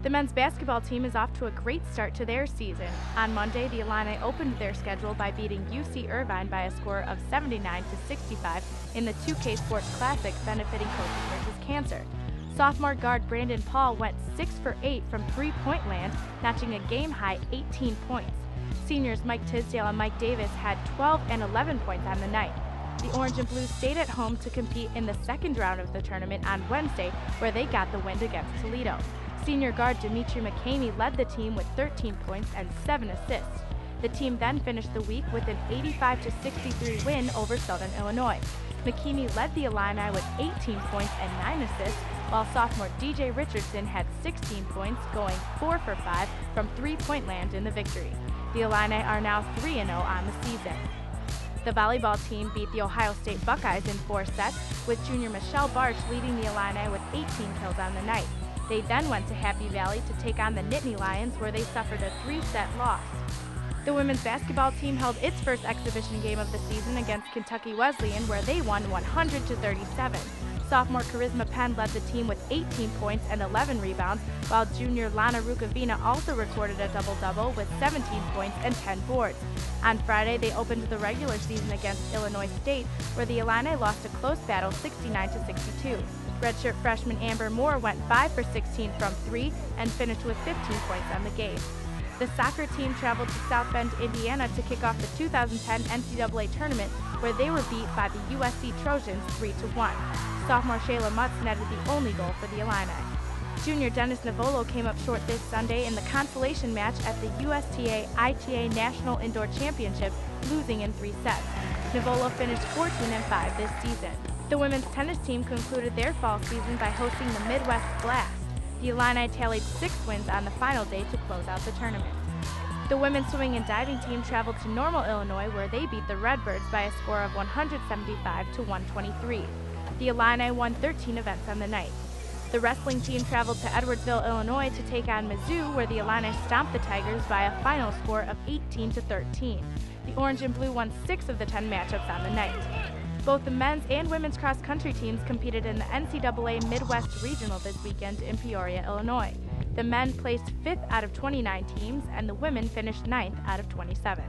The men's basketball team is off to a great start to their season. On Monday, the Illini opened their schedule by beating UC Irvine by a score of 79-65 in the 2K Sports Classic benefiting Coaches vs. Cancer. Sophomore guard Brandon Paul went 6 for 8 from three-point land, notching a game-high 18 points. Seniors Mike Tisdale and Mike Davis had 12 and 11 points on the night. The Orange and Blue stayed at home to compete in the second round of the tournament on Wednesday, where they got the win against Toledo. Senior guard Dimitri McCamey led the team with 13 points and 7 assists. The team then finished the week with an 85-63 win over Southern Illinois. McCamey led the Illini with 18 points and 9 assists, while sophomore DJ Richardson had 16 points, going 4 for 5 from three-point land in the victory. The Illini are now 3-0 on the season. The volleyball team beat the Ohio State Buckeyes in 4 sets, with junior Michelle Barch leading the Illini with 18 kills on the night. They then went to Happy Valley to take on the Nittany Lions, where they suffered a 3-set loss. The women's basketball team held its first exhibition game of the season against Kentucky Wesleyan, where they won 100-37. Sophomore Charisma Penn led the team with 18 points and 11 rebounds, while junior Lana Rukavina also recorded a double-double with 17 points and 10 boards. On Friday, they opened the regular season against Illinois State, where the Illini lost a close battle 69-62. Redshirt freshman Amber Moore went 5 for 16 from 3 and finished with 15 points on the game. The soccer team traveled to South Bend, Indiana to kick off the 2010 NCAA tournament, where they were beat by the USC Trojans 3-1. Sophomore Shayla Mutz netted the only goal for the Illini. Junior Dennis Navolo came up short this Sunday in the consolation match at the USTA ITA National Indoor Championship, losing in 3 sets. Navolo finished 14-5 this season. The women's tennis team concluded their fall season by hosting the Midwest Blast. The Illini tallied 6 wins on the final day to close out the tournament. The women's swimming and diving team traveled to Normal, Illinois, where they beat the Redbirds by a score of 175-123. The Illini won 13 events on the night. The wrestling team traveled to Edwardsville, Illinois to take on Mizzou, where the Illini stomped the Tigers by a final score of 18-13. The Orange and Blue won 6 of the 10 matchups on the night. Both the men's and women's cross-country teams competed in the NCAA Midwest Regional this weekend in Peoria, Illinois. The men placed 5th out of 29 teams, and the women finished 9th out of 27.